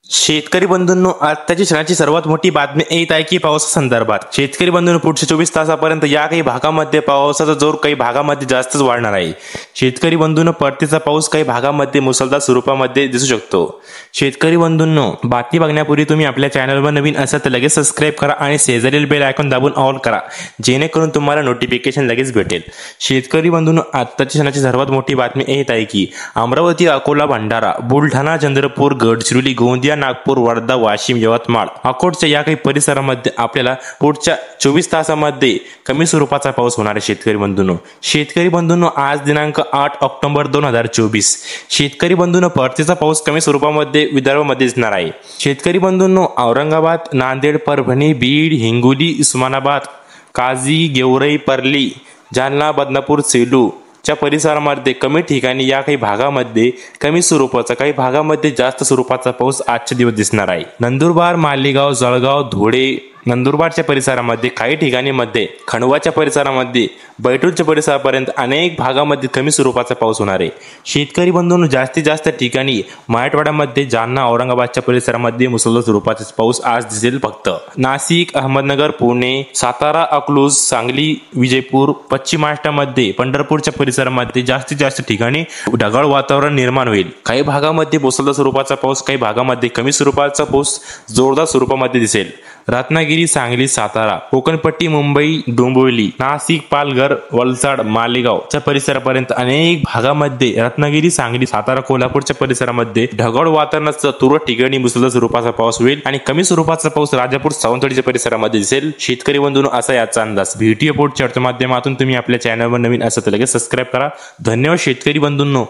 शेतकरी बंधूंनो, आताची क्षणाची सर्वात मोठी बातमी येत आहे की पावसासंदर्भात. शेतकरी बंधूंनो, पुढच्या 24 तासापर्यंत या काही भागामध्ये पावसाचा जोर काही भागामध्ये जास्तच वाढणार आहे. शेतकरी बंधूंनो, परतीचा पाऊस काही भागामध्ये मुसळधार स्वरूपामध्ये दिसू शकतो. शेतकरी बंधूंनो, बातमी बघण्यापूर्वी तुम्ही आपल्या चॅनलवर नवीन असाल तर लगेच सबस्क्राईब करा आणि शेजारील बेल आयकॉन दाबून ऑल करा, जेणेकरून तुम्हाला नोटिफिकेशन लगेच भेटेल. शेतकरी बंधूंनो, आताच्या क्षणाची सर्वात मोठी बातमी येत आहे की अमरावती, अकोला, भंडारा, बुलढाणा, चंद्रपूर, गडचिरोली, गोंदिया, नागपूर, वर्धा, वाशिम, यवतमाळ, अकोटच्या या काही परिसरामध्ये आपल्याला पुढच्या 24 तासामध्ये कमी स्वरूपाचा पाऊस होणार आहे. शेतकरी बंधूंनो, आज दिनांक 8 ऑक्टोबर 2024. शेतकरी बंधूंनो, परतीचा पाऊस कमी स्वरूपामध्ये विदर्भामध्ये दिसणार आहे. शेतकरी बंधूंनो, औरंगाबाद, नांदेड, परभणी, बीड, हिंगोली, उस्मानाबाद, काजी, गेवराई, पर्ली, जालना, बदनापूर, सेलू च्या परिसरामध्ये कमी ठिकाणी या काही भागामध्ये कमी स्वरूपाचा, काही भागामध्ये जास्त स्वरूपाचा पाऊस आजचे दिवस दिसणार आहे. नंदुरबार, मालेगाव, जळगाव, धुळे, नंदुरबारच्या परिसरामध्ये काही ठिकाणी मध्ये, खंडवाच्या परिसरामध्ये, बैतूलच्या परिसरापर्यंत अनेक भागामध्ये कमी स्वरूपाचा पाऊस होणार आहे. शेतकरी बंधूंनो, जास्तीत जास्त ठिकाणी मराठवाड्यामध्ये जालना, औरंगाबादच्या परिसरामध्ये मुसळधार स्वरूपाचा पाऊस आज दिसेल. फक्त नाशिक, अहमदनगर, पुणे, सातारा, अकलूज, सांगली, विजयपूर, पश्चिम महाराष्ट्रामध्ये पंढरपूरच्या परिसरामध्ये जास्तीत जास्त ठिकाणी ढगाळ वातावरण निर्माण होईल. काही भागामध्ये मुसळधार स्वरूपाचा पाऊस, काही भागामध्ये कमी स्वरूपाचा पाऊस जोरदार स्वरूपामध्ये दिसेल. रत्नागिरी, सांगली, सातारा, कोकणपट्टी, मुंबई, डोंबिवली, नाशिक, पालघर, वलसाड, मालेगाव च्या परिसरापर्यंत अनेक भागामध्ये, रत्नागिरी, सांगली, सातारा, कोल्हापूरच्या परिसरामध्ये ढगाळ वातावरणाचा तुरळक ठिकाणी मुसळधार स्वरूपाचा पाऊस होईल आणि कमी स्वरूपाचा पाऊस राजापूर, सावंतवाडीच्या परिसरामध्ये दिसेल. शेतकरी बंधूंनो, असा याचा अंदाज. व्हिडिओ पोर्टच्या माध्यमातून तुम्ही आपल्या चॅनलवर नवीन असाल तर लगेच सबस्क्राईब करा. धन्यवाद शेतकरी बंधूंनो.